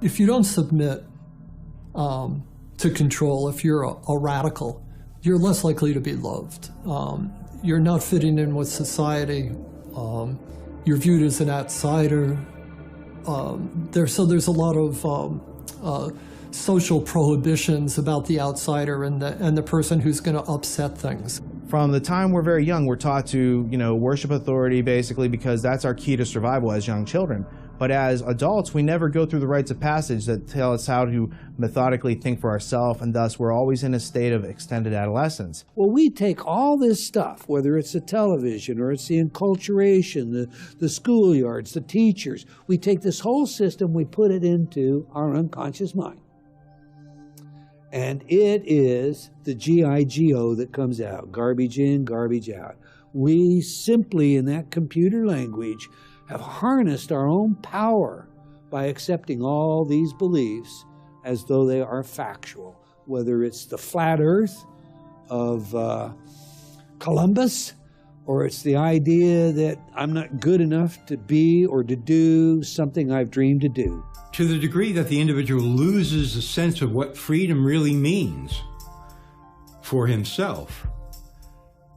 If you don't submit to control, if you're a radical, you're less likely to be loved. You're not fitting in with society. You're viewed as an outsider. So there's a lot of social prohibitions about the outsider and the person who's going to upset things. From the time we're very young, we're taught to, worship authority basically because that's our key to survival as young children. But as adults, we never go through the rites of passage that tell us how to methodically think for ourselves, and thus we're always in a state of extended adolescence. Well, we take all this stuff, whether it's the television or it's the enculturation, the schoolyards, the teachers, we take this whole system, we put it into our unconscious mind. And it is the G-I-G-O that comes out, garbage in, garbage out. We simply, in that computer language, have harnessed our own power by accepting all these beliefs as though they are factual, whether it's the flat earth of Columbus, or it's the idea that I'm not good enough to be or to do something I've dreamed to do. To the degree that the individual loses a sense of what freedom really means for himself,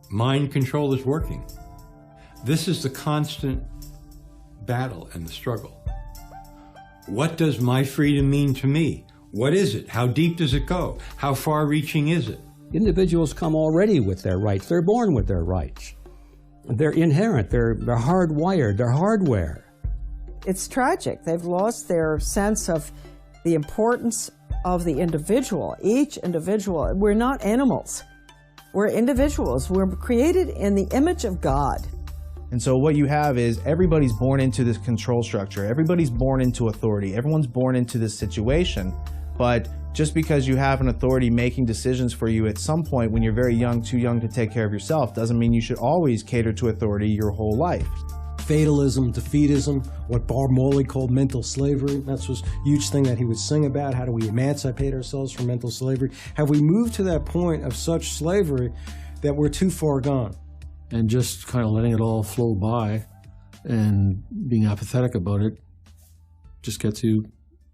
mind control is working. This is the constant battle and the struggle. What does my freedom mean to me? What is it? How deep does it go? How far-reaching is it? Individuals come already with their rights. They're born with their rights. They're inherent. They're hardwired. They're hardware. It's tragic. They've lost their sense of the importance of the individual, each individual. We're not animals. We're individuals. We're created in the image of God. And so what you have is everybody's born into this control structure. Everybody's born into authority. Everyone's born into this situation. But just because you have an authority making decisions for you at some point when you're very young, too young to take care of yourself, doesn't mean you should always cater to authority your whole life. Fatalism, defeatism, what Bob Marley called mental slavery. That's a huge thing that he would sing about. How do we emancipate ourselves from mental slavery? Have we moved to that point of such slavery that we're too far gone? And just kind of letting it all flow by and being apathetic about it just gets you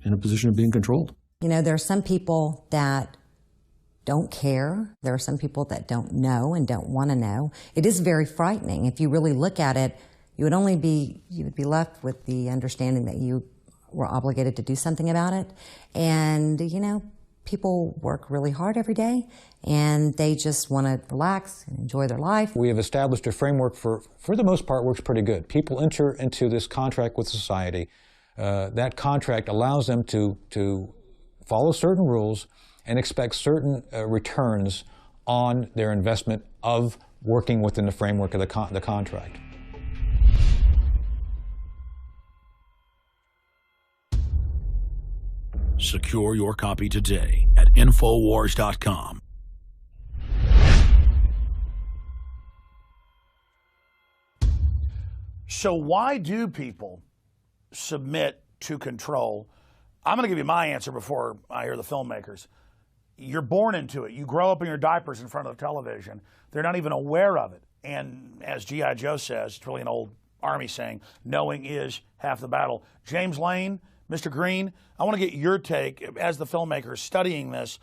in a position of being controlled. There are some people that don't care. There are some people that don't know and don't want to know. It is very frightening. If you really look at it, you would be left with the understanding that you were obligated to do something about it. And, people work really hard every day, and they just want to relax and enjoy their life. We have established a framework for the most part, works pretty good. People enter into this contract with society. That contract allows them to follow certain rules and expect certain returns on their investment of working within the framework of the contract. Secure your copy today at Infowars.com. So why do people submit to control? I'm going to give you my answer before I hear the filmmakers. You're born into it. You grow up in your diapers in front of the television. They're not even aware of it. And as G.I. Joe says, it's really an old Army saying, knowing is half the battle. James Lane, Mr. Green, I want to get your take as the filmmaker studying this.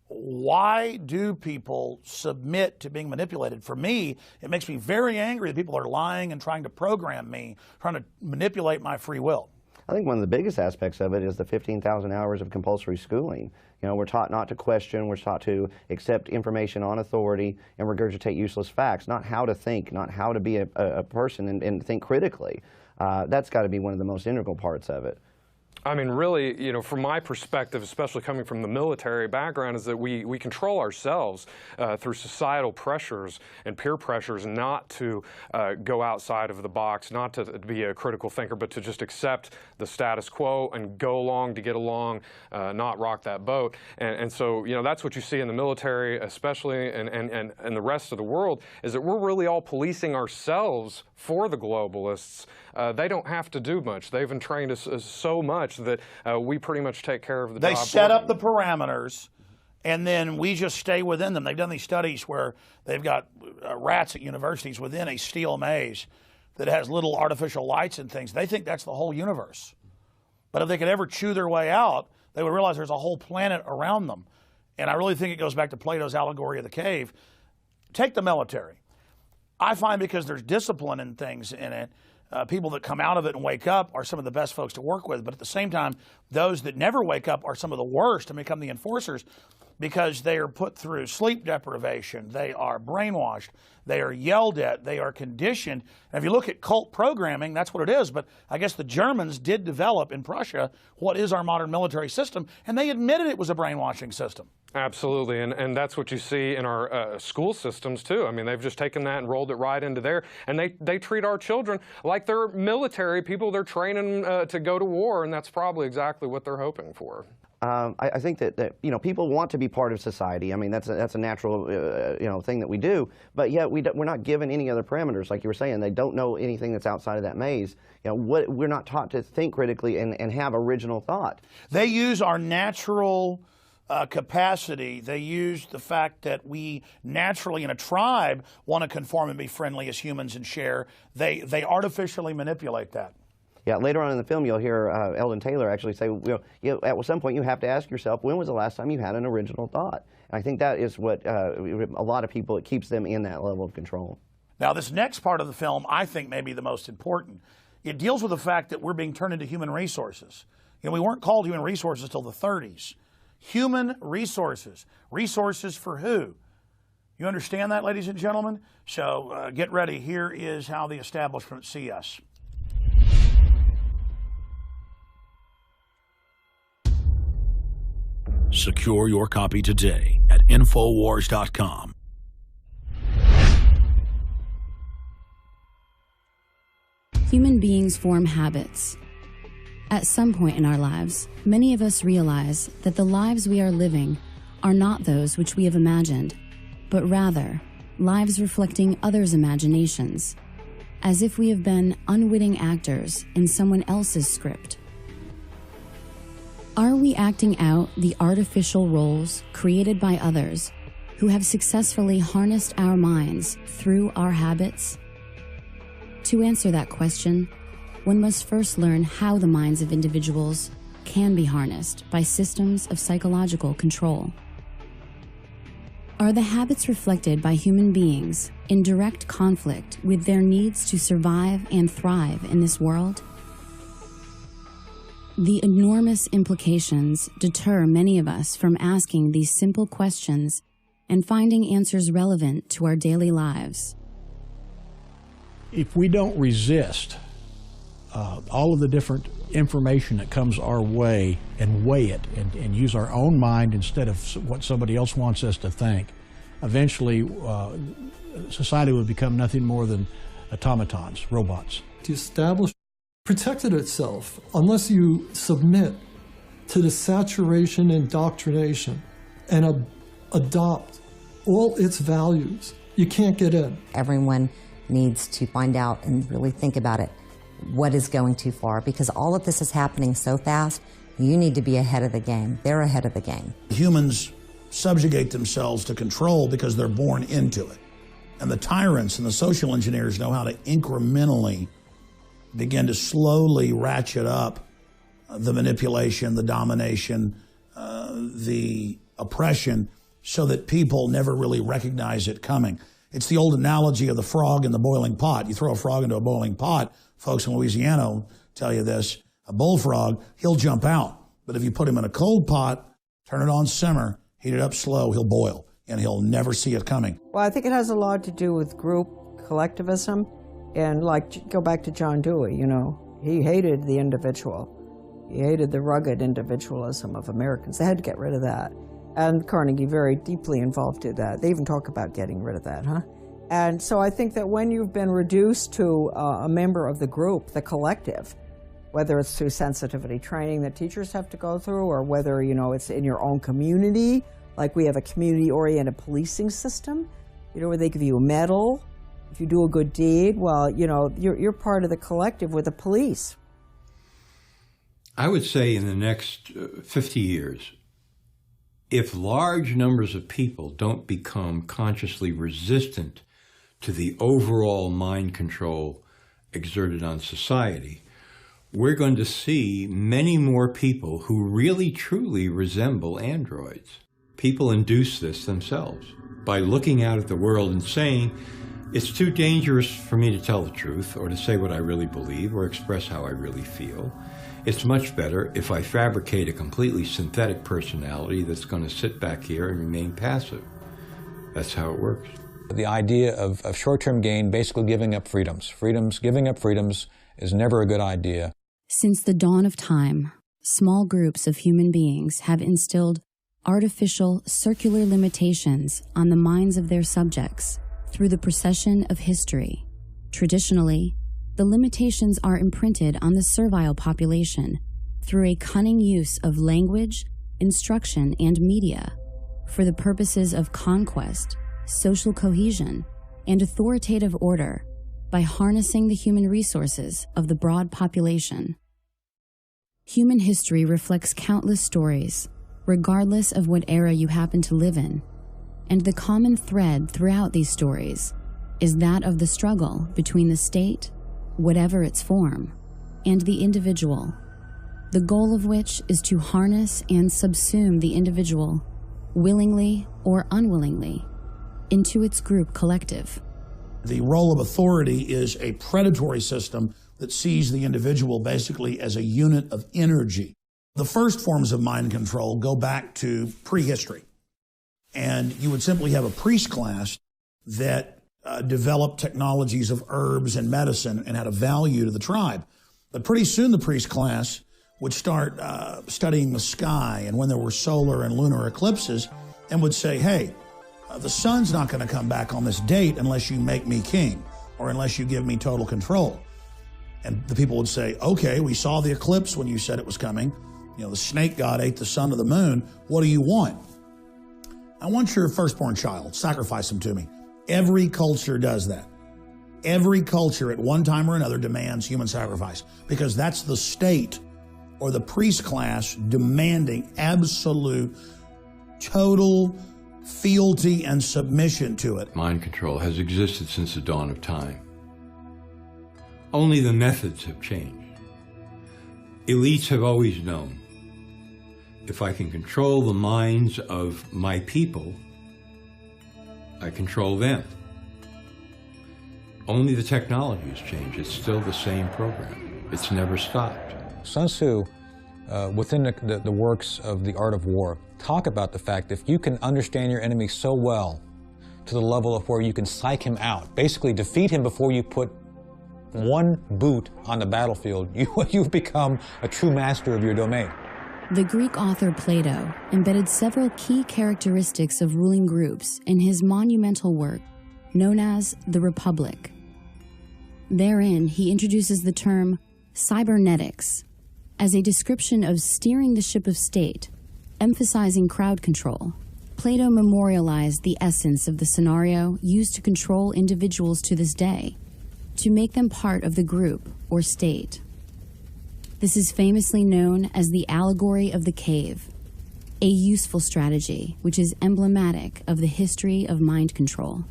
Why do people submit to being manipulated? For me, it makes me very angry that people are lying and trying to program me, trying to manipulate my free will. I think one of the biggest aspects of it is the 15,000 hours of compulsory schooling. We're taught not to question, we're taught to accept information on authority and regurgitate useless facts, not how to think, not how to be a person and think critically. That's got to be one of the most integral parts of it. I mean, really, from my perspective, especially coming from the military background, is that we control ourselves through societal pressures and peer pressures not to go outside of the box, not to be a critical thinker, but to just accept the status quo and go along to get along, not rock that boat. And so, that's what you see in the military, especially, and the rest of the world, is that we're really all policing ourselves for the globalists. They don't have to do much. They've entrained us so much that we pretty much take care of the job. They set up the parameters, and then we just stay within them. They've done these studies where they've got rats at universities within a steel maze that has little artificial lights and things. They think that's the whole universe. But if they could ever chew their way out, they would realize there's a whole planet around them. And I really think it goes back to Plato's allegory of the cave. Take the military. I find because there's discipline and things in it, people that come out of it and wake up are some of the best folks to work with. But at the same time, those that never wake up are some of the worst and become the enforcers because they are put through sleep deprivation, they are brainwashed, they are yelled at, they are conditioned. And if you look at cult programming, that's what it is. But I guess the Germans did develop in Prussia what is our modern military system, and they admitted it was a brainwashing system. Absolutely, and that's what you see in our school systems too. I mean, they've just taken that and rolled it right into there, and they treat our children like they're military people. They're training to go to war, and that's probably exactly what they're hoping for. I think that you know, people want to be part of society. I mean, that's a natural you know, thing that we do. But yet we're not given any other parameters, like you were saying. They don't know anything that's outside of that maze. You know, we're not taught to think critically and have original thought. They use our natural capacity. They use the fact that we naturally in a tribe want to conform and be friendly as humans and share. They artificially manipulate that. Yeah, later on in the film, you'll hear Eldon Taylor actually say, you know, at some point you have to ask yourself, when was the last time you had an original thought? And I think that is what a lot of people, it keeps them in that level of control. Now, this next part of the film, I think, may be the most important. It deals with the fact that we're being turned into human resources. You know, we weren't called human resources until the 30s. Human resources. Resources for who? You understand that, ladies and gentlemen? So get ready. Here is how the establishment see us. Secure your copy today at Infowars.com. Human beings form habits. At some point in our lives, many of us realize that the lives we are living are not those which we have imagined, but rather lives reflecting others' imaginations, as if we have been unwitting actors in someone else's script. Are we acting out the artificial roles created by others who have successfully harnessed our minds through our habits? To answer that question, one must first learn how the minds of individuals can be harnessed by systems of psychological control. Are the habits reflected by human beings in direct conflict with their needs to survive and thrive in this world? The enormous implications deter many of us from asking these simple questions and finding answers relevant to our daily lives. If we don't resist all of the different information that comes our way and weigh it and use our own mind instead of what somebody else wants us to think, eventually society would become nothing more than automatons, robots. The establishment protected itself. Unless you submit to the saturation and indoctrination and adopt all its values, you can't get in. Everyone needs to find out and really think about it. What is going too far? Because all of this is happening so fast, you need to be ahead of the game. They're ahead of the game. Humans subjugate themselves to control because they're born into it. And the tyrants and the social engineers know how to incrementally begin to slowly ratchet up the manipulation, the domination, the oppression, so that people never really recognize it coming. It's the old analogy of the frog in the boiling pot. You throw a frog into a boiling pot, folks in Louisiana will tell you this, a bullfrog, he'll jump out. But if you put him in a cold pot, turn it on simmer, heat it up slow, he'll boil, and he'll never see it coming. Well, I think it has a lot to do with group collectivism. And like, go back to John Dewey, you know, he hated the individual. He hated the rugged individualism of Americans. They had to get rid of that. And Carnegie very deeply involved in that. They even talk about getting rid of that, huh? And so I think that when you've been reduced to a member of the group, the collective, whether it's through sensitivity training that teachers have to go through, or whether, you know, it's in your own community, like we have a community-oriented policing system, you know, where they give you a medal. If you do a good deed, well, you know, you're part of the collective with the police. I would say in the next 50 years, if large numbers of people don't become consciously resistant to the overall mind control exerted on society, we're going to see many more people who really truly resemble androids. People induce this themselves by looking out at the world and saying, it's too dangerous for me to tell the truth or to say what I really believe or express how I really feel. It's much better if I fabricate a completely synthetic personality that's going to sit back here and remain passive. That's how it works. The idea of short-term gain, basically giving up freedoms. Giving up freedoms is never a good idea. Since the dawn of time, small groups of human beings have instilled artificial circular limitations on the minds of their subjects through the procession of history. Traditionally, the limitations are imprinted on the servile population through a cunning use of language, instruction, and media for the purposes of conquest, social cohesion, and authoritative order by harnessing the human resources of the broad population. Human history reflects countless stories, regardless of what era you happen to live in, and the common thread throughout these stories is that of the struggle between the state, whatever its form, and the individual, the goal of which is to harness and subsume the individual, willingly or unwillingly, into its group collective. The role of authority is a predatory system that sees the individual basically as a unit of energy. The first forms of mind control go back to prehistory. And you would simply have a priest class that developed technologies of herbs and medicine and had a value to the tribe. But pretty soon the priest class would start studying the sky and when there were solar and lunar eclipses and would say, hey, the sun's not going to come back on this date unless you make me king or unless you give me total control. And the people would say, okay, we saw the eclipse when you said it was coming. You know, the snake god ate the sun of the moon. What do you want? I want your firstborn child. Sacrifice him to me. Every culture does that. Every culture at one time or another demands human sacrifice because that's the state or the priest class demanding absolute, total fealty and submission to it. Mind control has existed since the dawn of time. Only the methods have changed. Elites have always known, if I can control the minds of my people, I control them. Only the technology has changed. It's still the same program. It's never stopped. Sun Tzu, within the works of The Art of War, talk about the fact that if you can understand your enemy so well to the level of where you can psych him out, basically defeat him before you put one boot on the battlefield, you've become a true master of your domain. The Greek author Plato embedded several key characteristics of ruling groups in his monumental work known as The Republic. Therein, he introduces the term cybernetics as a description of steering the ship of state, emphasizing crowd control. Plato memorialized the essence of the scenario used to control individuals to this day, to make them part of the group or state. This is famously known as the allegory of the cave, a useful strategy which is emblematic of the history of mind control.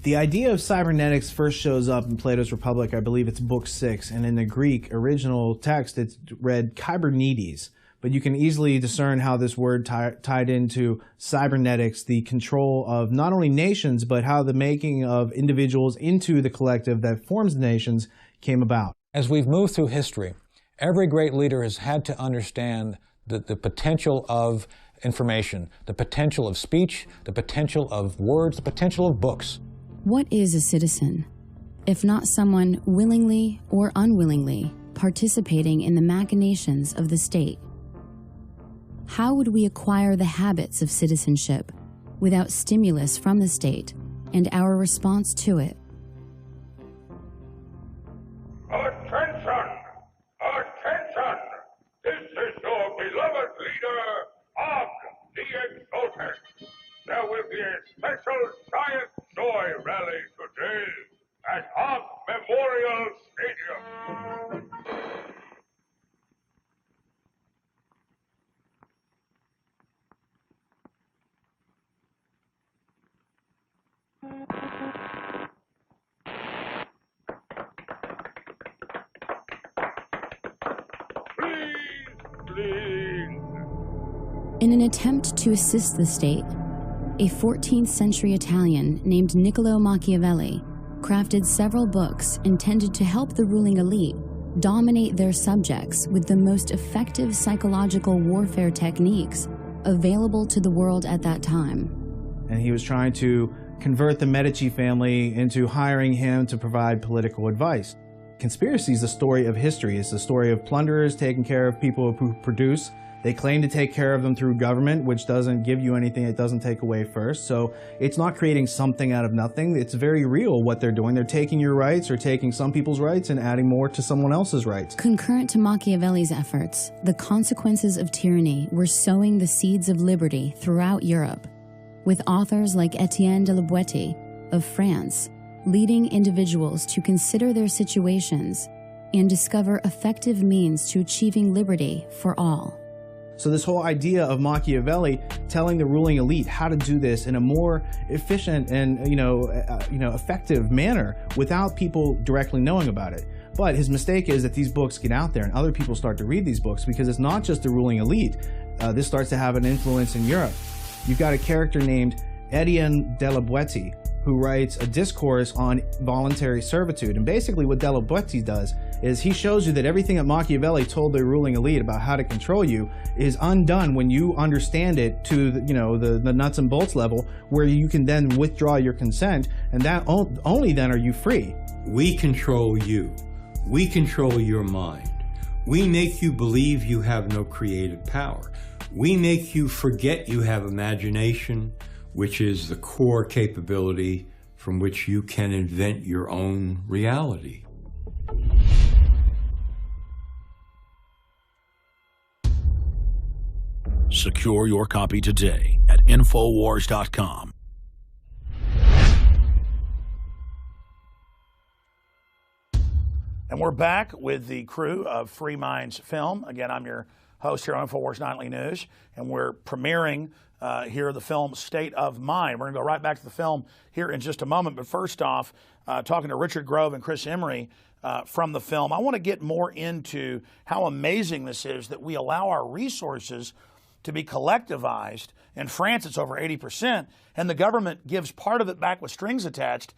The idea of cybernetics first shows up in Plato's Republic. I believe it's book 6, and in the Greek original text it's read kybernetes. But you can easily discern how this word tied into cybernetics, the control of not only nations, but how the making of individuals into the collective that forms nations came about. As we've moved through history, every great leader has had to understand the potential of information, the potential of speech, the potential of words, the potential of books. What is a citizen, if not someone willingly or unwillingly participating in the machinations of the state? How would we acquire the habits of citizenship without stimulus from the state and our response to it? Attention! Attention! This is your beloved leader, Og the Exalted. There will be a special Giant Joy rally today at Og Memorial Stadium. ruling. In an attempt to assist the state, a 14th century Italian named Niccolo Machiavelli crafted several books intended to help the ruling elite dominate their subjects with the most effective psychological warfare techniques available to the world at that time. And he was trying to convert the Medici family into hiring him to provide political advice. Conspiracy is the story of history. It's the story of plunderers taking care of people who produce. They claim to take care of them through government, which doesn't give you anything it doesn't take away first. So it's not creating something out of nothing. It's very real what they're doing. They're taking your rights or taking some people's rights and adding more to someone else's rights. Concurrent to Machiavelli's efforts, the consequences of tyranny were sowing the seeds of liberty throughout Europe, with authors like Etienne de la Boétie of France leading individuals to consider their situations and discover effective means to achieving liberty for all. So this whole idea of Machiavelli telling the ruling elite how to do this in a more efficient and effective manner without people directly knowing about it. But his mistake is that these books get out there and other people start to read these books because it's not just the ruling elite. This starts to have an influence in Europe. You've got a character named Etienne de la Boétie who writes a discourse on voluntary servitude. And basically what de la Boétie does is he shows you that everything that Machiavelli told the ruling elite about how to control you is undone when you understand it to the nuts and bolts level, where you can then withdraw your consent, and that only then are you free. We control you. We control your mind. We make you believe you have no creative power. We make you forget you have imagination, which is the core capability from which you can invent your own reality. Secure your copy today at Infowars.com. And we're back with the crew of Free Minds Film. Again, I'm your host here on Infowars Nightly News, and we're premiering here the film State of Mind. We're going to go right back to the film here in just a moment. But first off, talking to Richard Grove and Chris Emery from the film, I want to get more into how amazing this is that we allow our resources to be collectivized. In France, it's over 80%, and the government gives part of it back with strings attached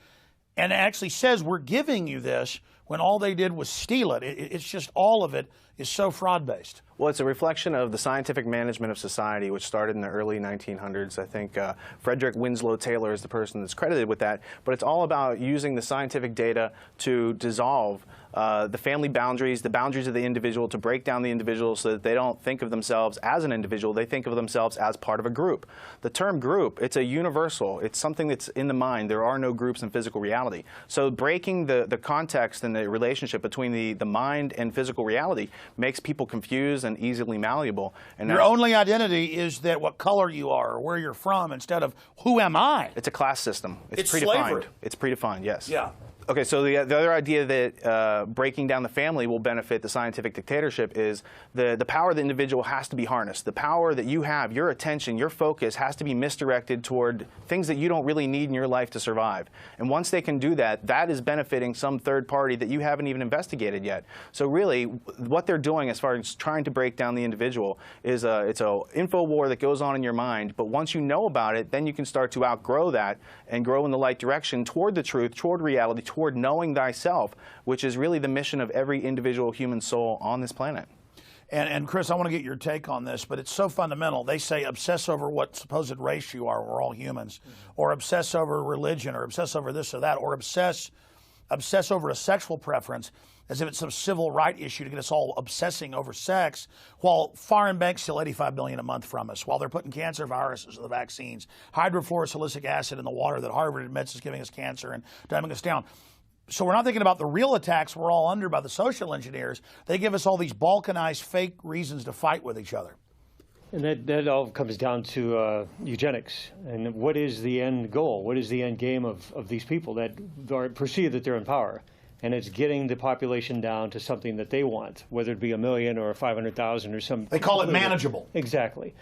and actually says, we're giving you this, when all they did was steal it. It's just all of it is so fraud-based. Well, it's a reflection of the scientific management of society, which started in the early 1900s. I think Frederick Winslow Taylor is the person that's credited with that. But it's all about using the scientific data to dissolve the family boundaries, the boundaries of the individual, to break down the individual so that they don't think of themselves as an individual. They think of themselves as part of a group. The term group, it's a universal. It's something that's in the mind. There are no groups in physical reality. So breaking the context and the relationship between the mind and physical reality makes people confused and easily malleable. And your only identity is that what color you are or where you're from, instead of who am I? It's a class system. It's predefined. Slavery. It's predefined, yes. Yeah. Okay, so the other idea that breaking down the family will benefit the scientific dictatorship is the power of the individual has to be harnessed. The power that you have, your attention, your focus has to be misdirected toward things that you don't really need in your life to survive. And once they can do that, that is benefiting some third party that you haven't even investigated yet. So really, what they're doing as far as trying to break down the individual is it's an info war that goes on in your mind. But once you know about it, then you can start to outgrow that and grow in the right direction toward the truth, toward reality, toward knowing thyself, which is really the mission of every individual human soul on this planet. And Chris, I want to get your take on this, but it's so fundamental. They say obsess over what supposed race you are, we're all humans, or obsess over religion, or obsess over this or that, or obsess over a sexual preference as if it's some civil right issue to get us all obsessing over sex, while foreign banks steal $85 billion a month from us, while they're putting cancer viruses in the vaccines, hydrofluorosilicic acid in the water that Harvard admits is giving us cancer and dumbing us down. So we're not thinking about the real attacks we're all under by the social engineers. They give us all these balkanized fake reasons to fight with each other. And that all comes down to eugenics. And what is the end goal? What is the end game of these people that perceive that they're in power? And it's getting the population down to something that they want, whether it be 1 million or 500,000 or some. They call it manageable. Exactly.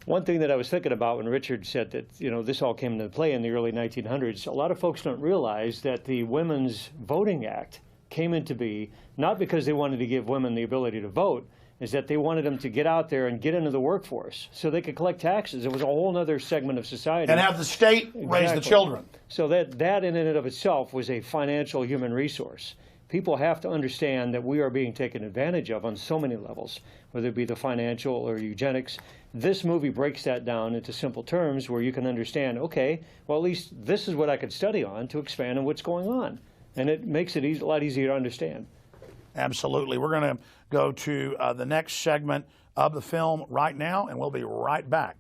One thing that I was thinking about when Richard said that, this all came into play in the early 1900s, a lot of folks don't realize that the Women's Voting Act came into being not because they wanted to give women the ability to vote. is that they wanted them to get out there and get into the workforce so they could collect taxes. It was a whole other segment of society. And have the state raise the children. So that in and of itself was a financial human resource. People have to understand that we are being taken advantage of on so many levels, whether it be the financial or eugenics. This movie breaks that down into simple terms where you can understand, okay, well, at least this is what I could study on to expand on what's going on. And it makes it a lot easier to understand. Absolutely. We're going to go to the next segment of the film right now, and we'll be right back.